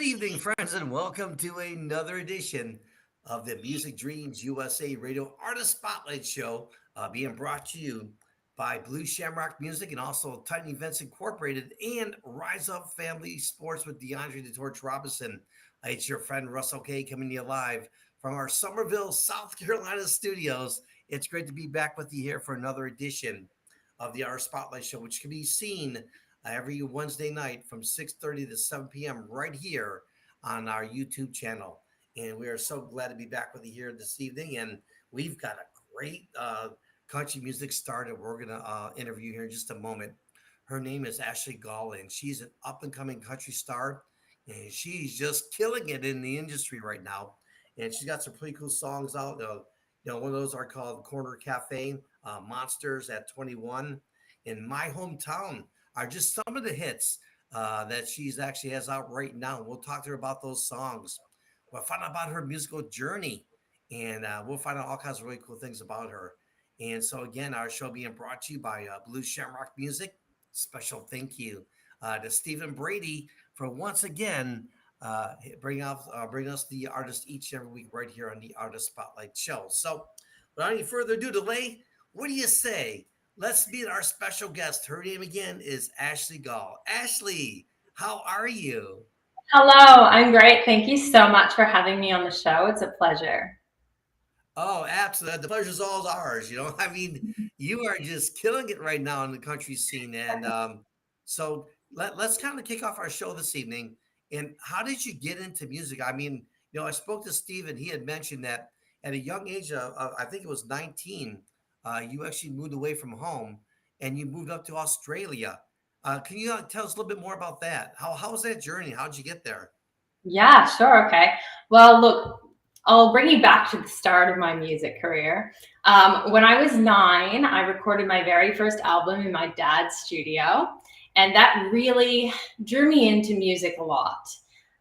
Good evening, friends, and welcome to another edition of the Music Dreams USA Radio Artist Spotlight Show, being brought to you by Blue Shamrock Music and also Titan Events Incorporated and Rise Up Family Sports with DeAndre the Torch Robinson. It's your friend Russell K coming to you live from our Somerville, South Carolina studios. It's great to be back with you here for another edition of the Artist Spotlight Show, which can be seen every Wednesday night from 6:30 to 7 p.m. right here on our YouTube channel. And we are so glad to be back with you here this evening. And we've got a great country music star that we're going to interview here in just a moment. Her name is Ashley Gall, and she's an up and coming country star. And she's just killing it in the industry right now. And she's got some pretty cool songs out. One of those are called Corner Cafe, Monsters at 21. In My Hometown are just some of the hits that she's actually has out right now. We'll talk to her about those songs. We'll find out about her musical journey, and we'll find out all kinds of really cool things about her. And so, again, our show being brought to you by Blue Shamrock Music. Special thank you to Stephen Brady for once again bring us the artist each and every week right here on the Artist Spotlight Show. So, without any further ado, delay, what do you say? Let's meet our special guest. Her name again is Ashley Gall. Ashley, how are you? Hello, I'm great. Thank you so much for having me on the show. It's a pleasure. Oh, absolutely. The pleasure's all ours. I mean, you are just killing it right now in the country scene. And so let's kind of kick off our show this evening. And how did you get into music? I mean, I spoke to Steve and he had mentioned that at a young age of I think it was 19, you actually moved away from home and you moved up to Australia. Can you tell us a little bit more about that? How was that journey? How did you get there? Yeah, sure. Okay. Well, look, I'll bring you back to the start of my music career. When I was 9, I recorded my very first album in my dad's studio, and that really drew me into music a lot.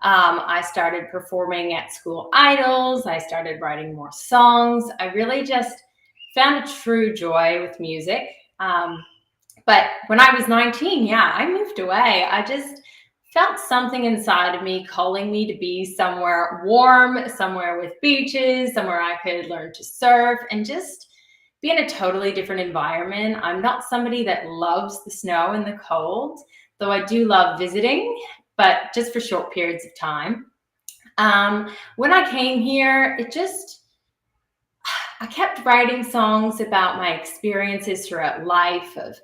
I started performing at school idols. I started writing more songs. I really just found a true joy with music. But when I was 19, yeah, I moved away. I just felt something inside of me calling me to be somewhere warm, somewhere with beaches, somewhere I could learn to surf and just be in a totally different environment. I'm not somebody that loves the snow and the cold, though I do love visiting, but just for short periods of time. When I came here, I kept writing songs about my experiences throughout life of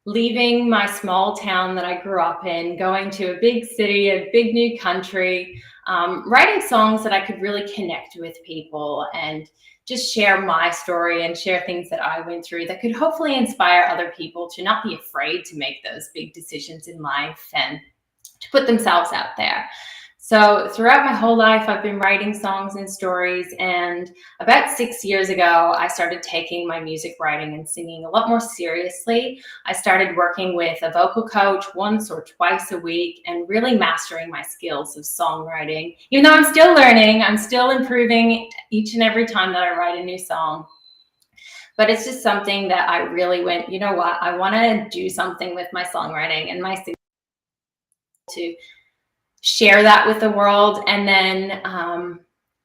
leaving my small town that I grew up in, going to a big city, a big new country, writing songs that I could really connect with people and just share my story and share things that I went through that could hopefully inspire other people to not be afraid to make those big decisions in life and to put themselves out there. So throughout my whole life, I've been writing songs and stories. And about 6 years ago, I started taking my music writing and singing a lot more seriously. I started working with a vocal coach once or twice a week and really mastering my skills of songwriting. Even though I'm still learning, I'm still improving each and every time that I write a new song. But it's just something that I really went, you know what, I want to do something with my songwriting and my singing to share that with the world. And then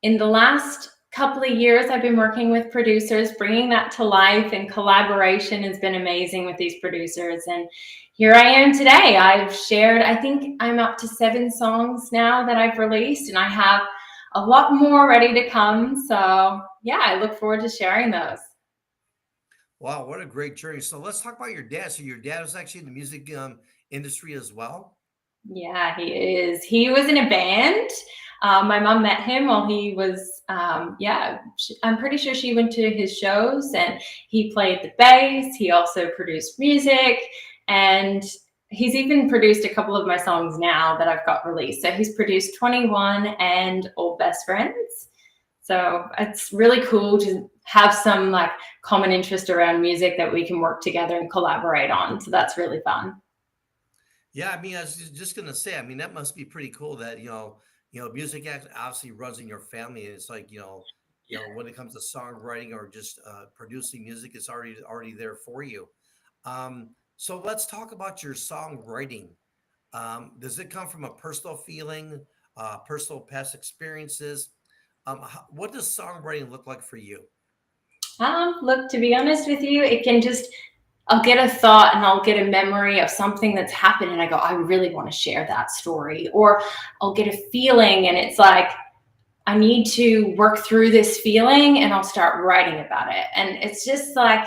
in the last couple of years, I've been working with producers, bringing that to life, and collaboration has been amazing with these producers. And here I am today. I've shared, I think I'm up to 7 songs now that I've released, and I have a lot more ready to come. So yeah, I look forward to sharing those. Wow, what a great journey. So let's talk about your dad. So your dad was actually in the music industry as well. Yeah, he is. He was in a band. My mom met him while he was, I'm pretty sure she went to his shows and he played the bass. He also produced music, and he's even produced a couple of my songs now that I've got released. So he's produced 21 and Old Best Friends. So it's really cool to have some like common interest around music that we can work together and collaborate on. So that's really fun. Yeah, I mean, I was just gonna say, I mean, that must be pretty cool that music obviously runs in your family. And it's like when it comes to songwriting or just producing music, it's already there for you. So let's talk about your songwriting. Does it come from a personal feeling, personal past experiences. What does songwriting look like for you? Look, to be honest with you, it can just, I'll get a thought and I'll get a memory of something that's happened and I go, I really want to share that story. Or I'll get a feeling and it's like, I need to work through this feeling and I'll start writing about it. And it's just like,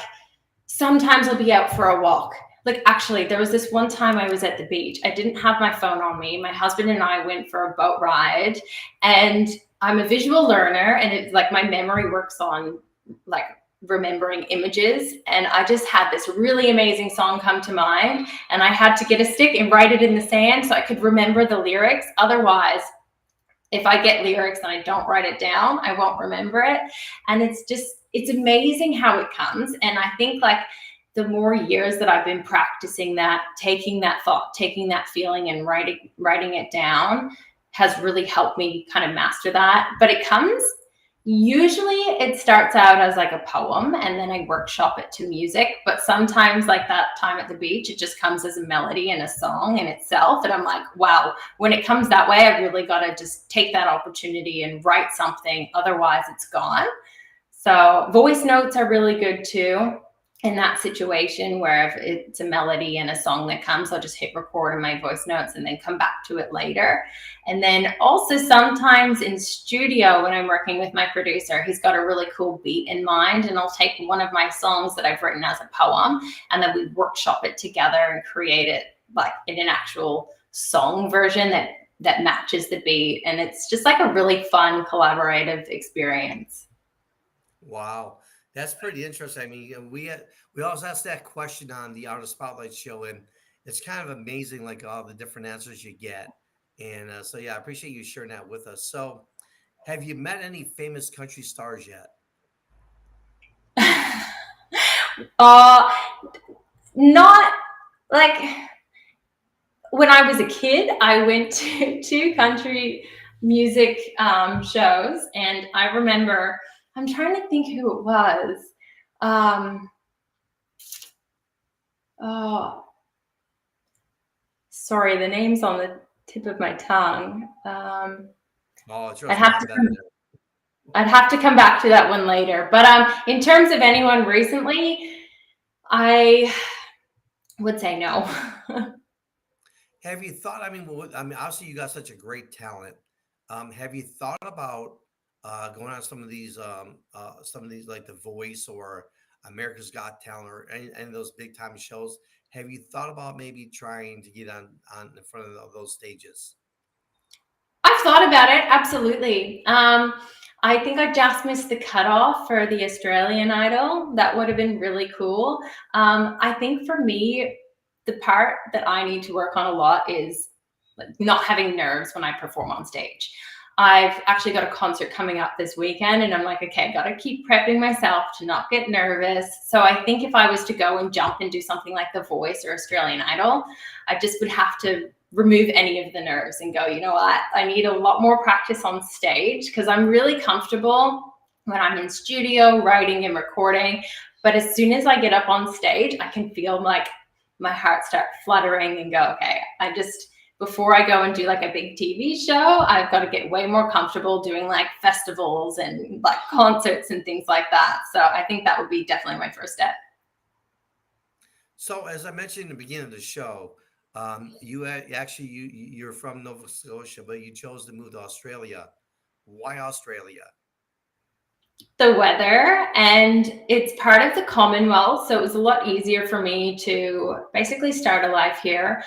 sometimes I'll be out for a walk. Like, actually, there was this one time I was at the beach. I didn't have my phone on me. My husband and I went for a boat ride, and I'm a visual learner, and it's like my memory works on like remembering images. And I just had this really amazing song come to mind, and I had to get a stick and write it in the sand so I could remember the lyrics. Otherwise, if I get lyrics and I don't write it down, I won't remember it. And it's just, it's amazing how it comes. And I think like the more years that I've been practicing that, taking that thought, taking that feeling and writing it down has really helped me kind of master that. But it comes, usually it starts out as like a poem and then I workshop it to music. But sometimes, like that time at the beach, it just comes as a melody and a song in itself. And I'm like, wow, when it comes that way, I've really got to just take that opportunity and write something. Otherwise, it's gone. So voice notes are really good too. In that situation where if it's a melody and a song that comes, I'll just hit record in my voice notes and then come back to it later. And then also sometimes in studio when I'm working with my producer, he's got a really cool beat in mind and I'll take one of my songs that I've written as a poem and then we workshop it together and create it like in an actual song version that matches the beat. And it's just like a really fun collaborative experience. Wow, that's pretty interesting. I mean, we always ask that question on the Artist Spotlight show, and it's kind of amazing, like all the different answers you get. And so, yeah, I appreciate you sharing that with us. So, have you met any famous country stars yet? uh Not like when I was a kid, I went to two country music shows, and I remember, I'm trying to think who it was. Um, oh, sorry, the name's on the tip of my tongue. Oh, I'd trust me, have I'm to better. I'd have to come back to that one later. But in terms of anyone recently, I would say no. Have you thought? I mean, obviously, you got such a great talent. Have you thought about going on some of these like The Voice or America's Got Talent or any of those big time shows? Have you thought about maybe trying to get on in front of those stages? I've thought about it, absolutely. I think I just missed the cutoff for the Australian Idol. That would have been really cool. I think for me, the part that I need to work on a lot is like not having nerves when I perform on stage. I've actually got a concert coming up this weekend, and I'm like, okay, I've got to keep prepping myself to not get nervous. So I think if I was to go and jump and do something like The Voice or Australian Idol, I just would have to remove any of the nerves and go, you know what, I need a lot more practice on stage because I'm really comfortable when I'm in studio writing and recording. But as soon as I get up on stage, I can feel like my heart start fluttering and go, okay, before I go and do like a big TV show, I've got to get way more comfortable doing like festivals and like concerts and things like that. So I think that would be definitely my first step. So, as I mentioned in the beginning of the show, actually you're from Nova Scotia, but you chose to move to Australia. Why Australia? The weather, and it's part of the Commonwealth, so it was a lot easier for me to basically start a life here.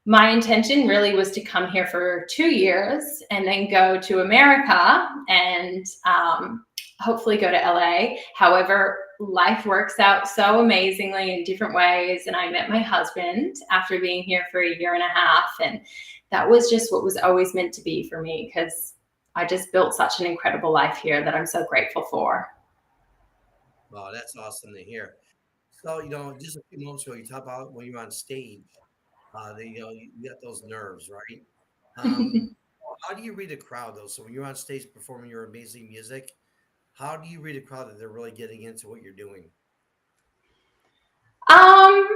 My intention really was to come here for 2 years and then go to America and hopefully go to LA. However, life works out so amazingly in different ways, and I met my husband after being here for a year and a half, and that was just what was always meant to be for me because I just built such an incredible life here that I'm so grateful for. Oh, that's awesome to hear. So, just a few moments ago, you talked about when you're on stage, you got those nerves, right? Um, how do you read a crowd though? So when you're on stage performing your amazing music, how do you read a crowd that they're really getting into what you're doing? um,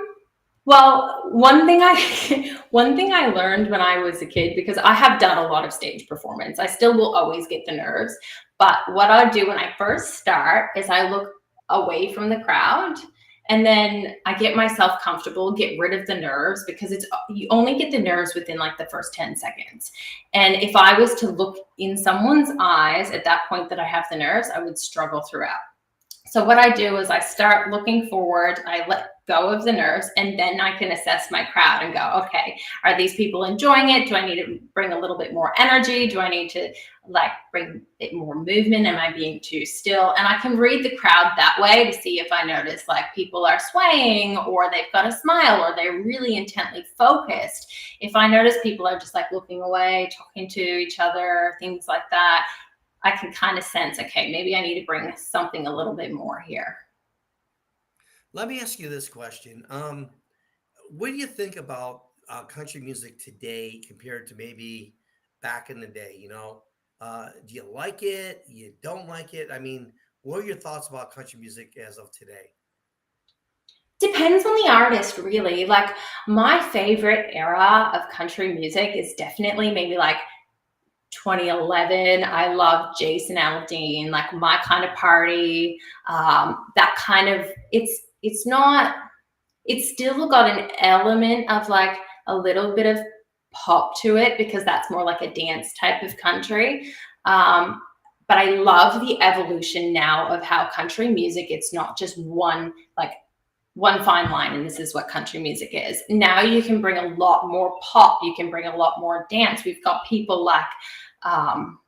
Well, one thing I one thing I learned when I was a kid, because I have done a lot of stage performance. I still will always get the nerves, but what I do when I first start is I look away from the crowd, and then I get myself comfortable, get rid of the nerves, because it's you only get the nerves within like the first 10 seconds. And if I was to look in someone's eyes at that point that I have the nerves, I would struggle throughout. So what I do is I start looking forward, I let go of the nerves, and then I can assess my crowd and go, okay, are these people enjoying it? Do I need to bring a little bit more energy? Do I need to like bring it more movement? Am I being too still? And I can read the crowd that way to see if I notice like people are swaying, or they've got a smile, or they're really intently focused. If I notice people are just like looking away, talking to each other, things like that, I can kind of sense, okay, maybe I need to bring something a little bit more here. Let me ask you this question. What do you think about country music today compared to maybe back in the day? Do you like it? You don't like it? I mean, what are your thoughts about country music as of today? Depends on the artist, really. Like, my favorite era of country music is definitely maybe like 2011. I love Jason Aldean, like My Kind of Party. That kind of, it's not, it's still got an element of like a little bit of pop to it, because that's more like a dance type of country. Um, but I love the evolution now of how country music, it's not just one fine line and this is what country music is. Now you can bring a lot more pop, you can bring a lot more dance. We've got people like um,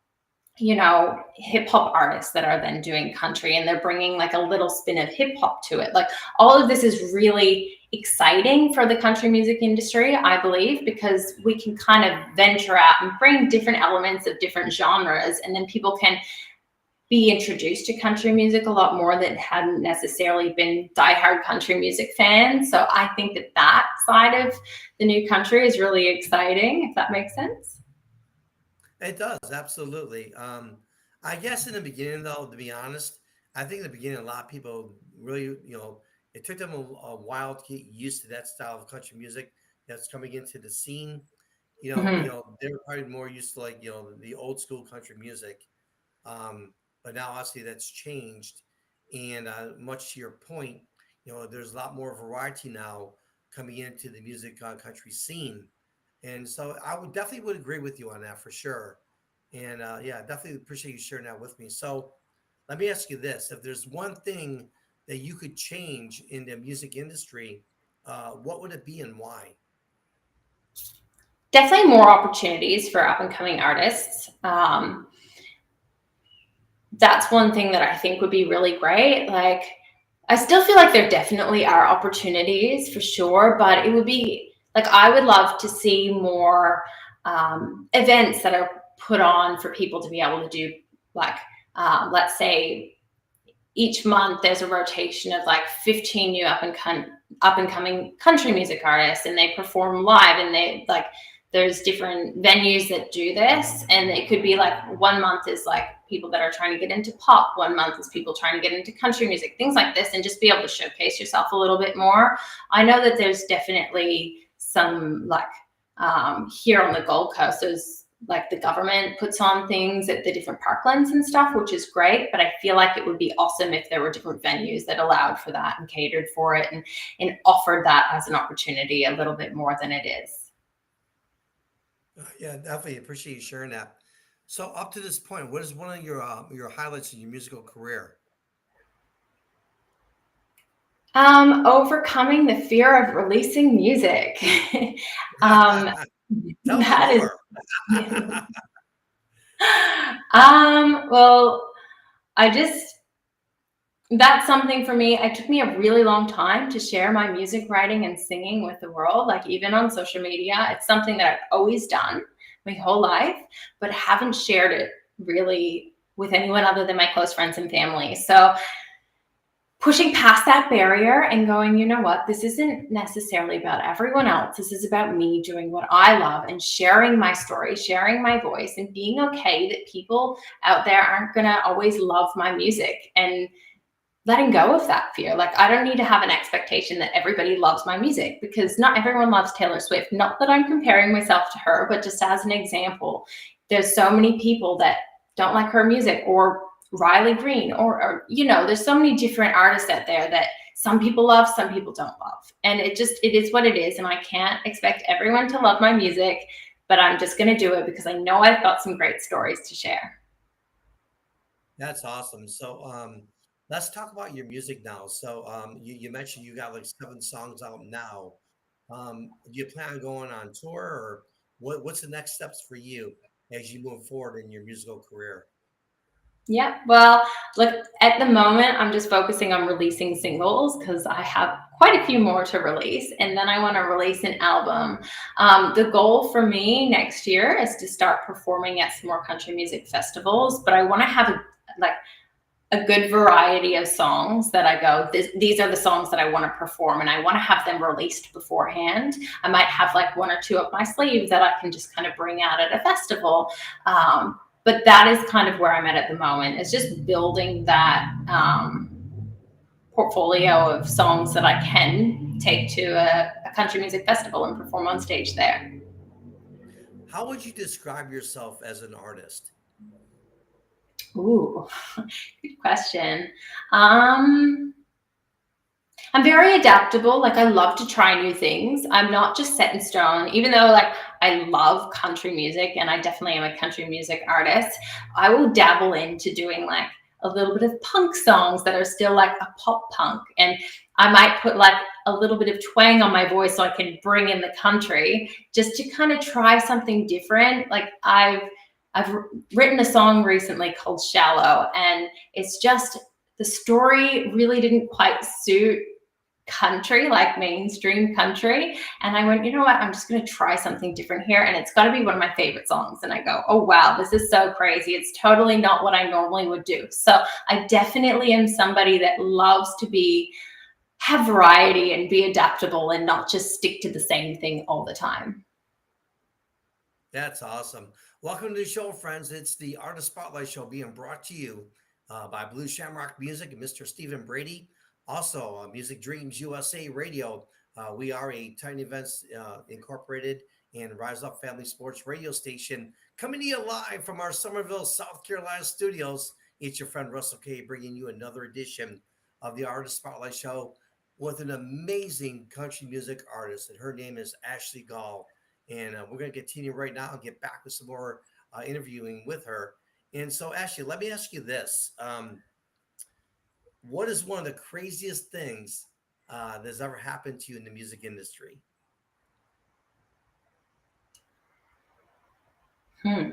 hip hop artists that are then doing country, and they're bringing like a little spin of hip hop to it. Like, all of this is really exciting for the country music industry, I believe, because we can kind of venture out and bring different elements of different genres, and then people can be introduced to country music a lot more that hadn't necessarily been diehard country music fans. So I think that side of the new country is really exciting, if that makes sense. It does, absolutely. I guess in the beginning, though, to be honest, I think in the beginning, a lot of people really, it took them a while to get used to that style of country music that's coming into the scene. Mhm. They were probably more used to like, the old school country music. But now obviously that's changed. And much to your point, there's a lot more variety now coming into the music country scene. And so I would definitely would agree with you on that for sure. And yeah, definitely appreciate you sharing that with me. So let me ask you this. If there's one thing that you could change in the music industry, what would it be and why? Definitely more opportunities for up and coming artists. That's one thing that I think would be really great. Like, I still feel like there definitely are opportunities for sure, but it would be like, I would love to see more events that are put on for people to be able to do, like, let's say each month there's a rotation of like 15 new up and coming country music artists, and they perform live, and they like, there's different venues that do this, and it could be like, one month is like people that are trying to get into pop, one month is people trying to get into country music, things like this, and just be able to showcase yourself a little bit more. I know that there's definitely some like here on the Gold Coast, there's like the government puts on things at the different parklands and stuff, which is great. But I feel like it would be awesome if there were different venues that allowed for that and catered for it, and offered that as an opportunity a little bit more than it is. Yeah, definitely appreciate you sharing that. So up to this point, what is one of your highlights in your musical career? Overcoming the fear of releasing music. um, Tell me that more. is, well, I just, that's something for me. It took me a really long time to share my music writing and singing with the world, like even on social media. It's something that I've always done my whole life, but haven't shared it really with anyone other than my close friends and family. So pushing past that barrier and going, you know what, this isn't necessarily about everyone else. This is about me doing what I love and sharing my story, sharing my voice, and being okay that people out there aren't going to always love my music. And letting go of that fear. Like, I don't need to have an expectation that everybody loves my music, because not everyone loves Taylor Swift. Not that I'm comparing myself to her, but just as an example, there's so many people that don't like her music, or Riley Green, or there's so many different artists out there that some people love, some people don't love. And it is what it is. And I can't expect everyone to love my music, but I'm just going to do it because I know I've got some great stories to share. That's awesome. So let's talk about your music now. So you mentioned you got like 7 songs out now. Do you plan on going on tour, or what's the next steps for you as you move forward in your musical career? Yeah, well, look, at the moment, I'm just focusing on releasing singles because I have quite a few more to release, and then I want to release an album. The goal for me next year is to start performing at some more country music festivals, but I want to have like a good variety of songs that I go, these are the songs that I want to perform, and I want to have them released beforehand. I might have like 1 or 2 up my sleeve that I can just kind of bring out at a festival. But that is kind of where I'm at the moment, is just building that portfolio of songs that I can take to a country music festival and perform on stage there. How would you describe yourself as an artist? Ooh, good question. Um, I'm very adaptable. Like, I love to try new things. I'm not just set in stone, even though like I love country music and I definitely am a country music artist. I will dabble into doing like a little bit of punk songs that are still like a pop punk. And I might put like a little bit of twang on my voice so I can bring in the country, just to kind of try something different. Like, I've written a song recently called Shallow, and it's just, the story really didn't quite suit country, like mainstream country. And I went, you know what? I'm just going to try something different here. And it's got to be one of my favorite songs. And I go, oh, wow, this is so crazy. It's totally not what I normally would do. So I definitely am somebody that loves to have variety and be adaptable and not just stick to the same thing all the time. That's awesome. Welcome to the show, friends. It's the Artist Spotlight Show being brought to you by Blue Shamrock Music and Mr. Stephen Brady. Also, Music Dreams USA Radio. We are a Tiny Events Incorporated and Rise Up Family Sports radio station, coming to you live from our Somerville, South Carolina studios. It's your friend Russell K bringing you another edition of the Artist Spotlight Show with an amazing country music artist, and her name is Ashley Gall. And we're going to continue right now and get back with some more interviewing with her. And so, Ashley, let me ask you this. What is one of the craziest things that's ever happened to you in the music industry? Crazy,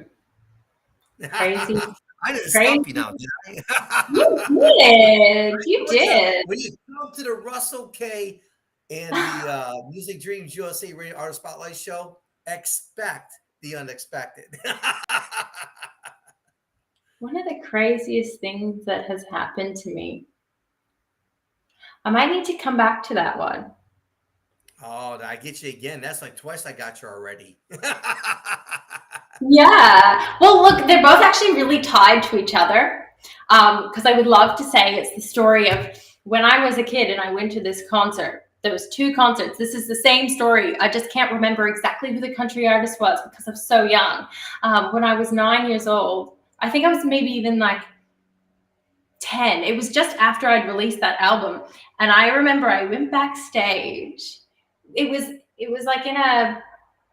I didn't crazy. stop you now, did You I? did. You Told you, did. when you come to the Russell K and the Music Dreams USA Radio Artist Spotlight Show, expect the unexpected. One of the craziest things that has happened to me. I might need to come back to that one. Oh, did I get you again? That's like twice I got you already. Yeah. Well, look, they're both actually really tied to each other. Because I would love to say it's the story of when I was a kid and I went to this concert. There was 2 concerts. This is the same story. I just can't remember exactly who the country artist was because I'm so young. When I was 9 years old, I think I was maybe even like 10. It was just after I'd released that album. And I remember I went backstage. It was like in a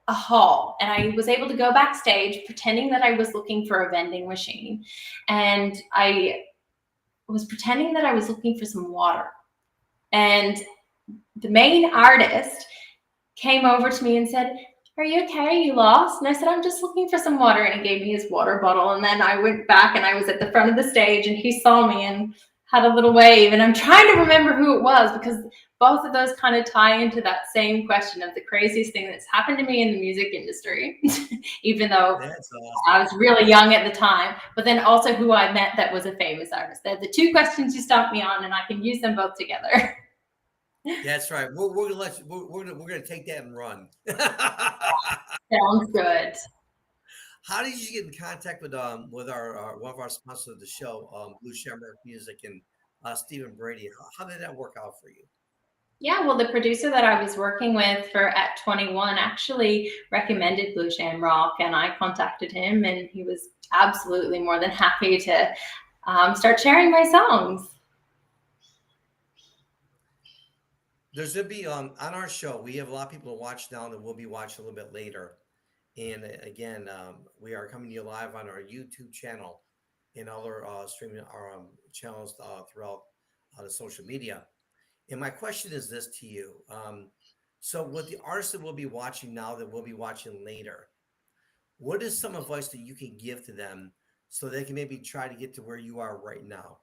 hall, and I was able to go backstage pretending that I was looking for a vending machine, and I was pretending that I was looking for some water, and the main artist came over to me and said, "Are you okay? Are you lost?" And I said, "I'm just looking for some water." And he gave me his water bottle, and then I went back and I was at the front of the stage, and he saw me and had a little wave. And I'm trying to remember who it was, because both of those kind of tie into that same question of the craziest thing that's happened to me in the music industry, even though That's I awesome. was really young at the time, but then also who I met that was a famous artist. They're the 2 questions you stumped me on, and I can use them both together. That's right. We're gonna let you, we're gonna take that and run. Sounds good. How did you get in contact with our one of our sponsors of the show, Blue Shamrock Music and Stephen Brady. How did that work out for you? Yeah, well, the producer that I was working with for at 21 actually recommended Blue Shamrock, and I contacted him, and he was absolutely more than happy to start sharing my songs. There's gonna be on our show. We have a lot of people to watch now that we'll be watching a little bit later. And again, we are coming to you live on our YouTube channel and other streaming our channels throughout the social media. And my question is this to you. So, with the artists that we'll be watching now, that we'll be watching later, what is some advice that you can give to them so they can maybe try to get to where you are right now?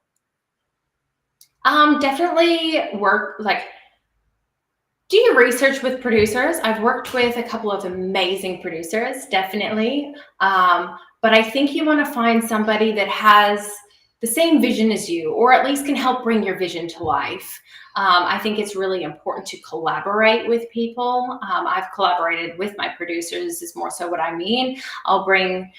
Definitely work like do your research with producers. I've worked with a couple of amazing producers, definitely. But I think you want to find somebody that has the same vision as you, or at least can help bring your vision to life. I think it's really important to collaborate with people. I've collaborated with my producers, is more so what I mean. I'll bring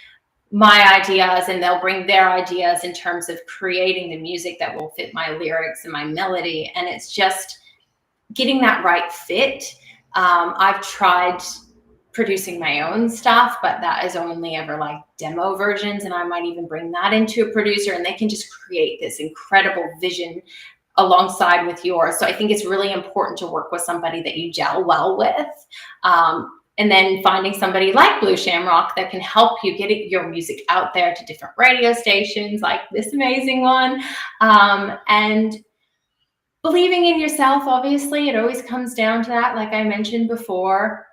my ideas and they'll bring their ideas in terms of creating the music that will fit my lyrics and my melody. And it's just getting that right fit. I've tried producing my own stuff, but that is only ever like demo versions. And I might even bring that into a producer and they can just create this incredible vision alongside with yours. So I think it's really important to work with somebody that you gel well with. And then finding somebody like Blue Shamrock that can help you get your music out there to different radio stations like this amazing one. And believing in yourself, obviously, it always comes down to that. Like I mentioned before,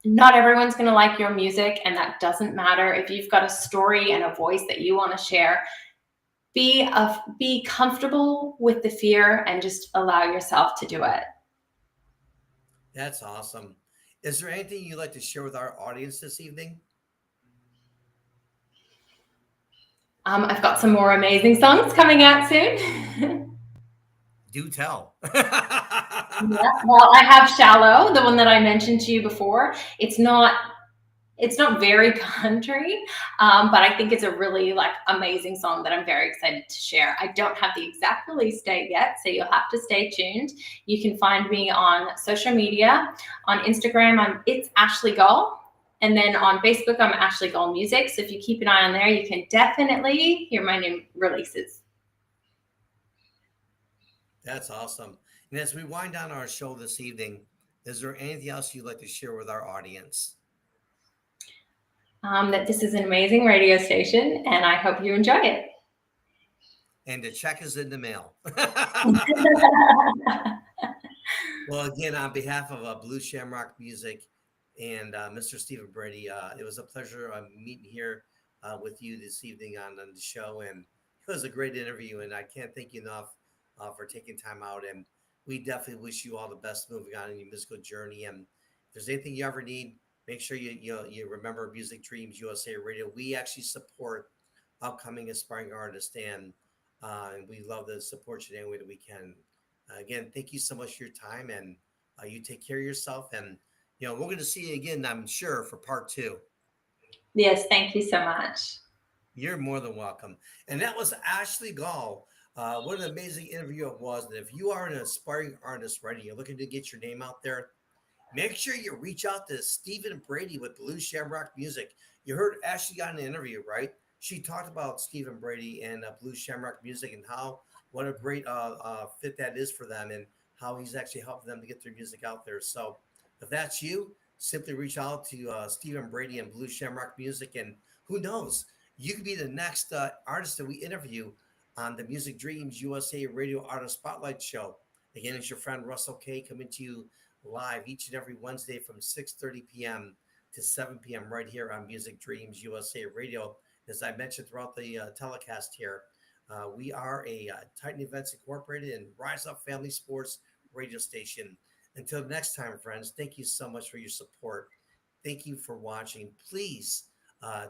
not everyone's going to like your music, and that doesn't matter. If you've got a story and a voice that you want to share, be comfortable with the fear and just allow yourself to do it. That's awesome. Is there anything you'd like to share with our audience this evening? I've got some more amazing songs coming out soon. Do tell. Yeah, well, I have Shallow, the one that I mentioned to you before. It's not very country, but I think it's a really like amazing song that I'm very excited to share. I don't have the exact release date yet, so you'll have to stay tuned. You can find me on social media. On Instagram, it's Ashley Gall. And then on Facebook, I'm Ashley Gall Music. So if you keep an eye on there, you can definitely hear my new releases. That's awesome. And as we wind down our show this evening, is there anything else you'd like to share with our audience? That this is an amazing radio station, and I hope you enjoy it. And the check is in the mail. Well, again, on behalf of Blue Shamrock Music and Mr. Stephen Brady, it was a pleasure meeting here with you this evening on the show. And it was a great interview, and I can't thank you enough for taking time out. And we definitely wish you all the best moving on in your musical journey. And if there's anything you ever need, make sure you remember Music Dreams USA Radio. We actually support upcoming aspiring artists, and we love to support you in any way that we can. Again, thank you so much for your time, and you take care of yourself. And we're going to see you again, I'm sure, for part two. Yes, thank you so much. You're more than welcome. And that was Ashley Gall. What an amazing interview it was. And if you are an aspiring artist, right, and you're looking to get your name out there, make sure you reach out to Stephen Brady with Blue Shamrock Music. You heard Ashley got an interview, right? She talked about Stephen Brady and Blue Shamrock Music and what a great fit that is for them and how he's actually helping them to get their music out there. So if that's you, simply reach out to Stephen Brady and Blue Shamrock Music. And who knows, you could be the next artist that we interview on the Music Dreams USA Radio Artist Spotlight Show. Again, it's your friend Russell K coming to you live each and every Wednesday from 6:30 p.m. to 7 p.m. right here on Music Dreams USA Radio. As I mentioned throughout the telecast here, we are a Titan Events Incorporated and Rise Up Family Sports radio station. Until next time, friends, thank you so much for your support. Thank you for watching. Please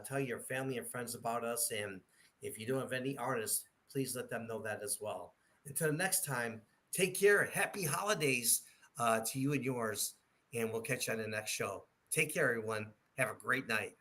tell your family and friends about us. And if you don't have any artists, please let them know that as well. Until next time, take care. Happy holidays to you and yours. And we'll catch you on the next show. Take care, everyone. Have a great night.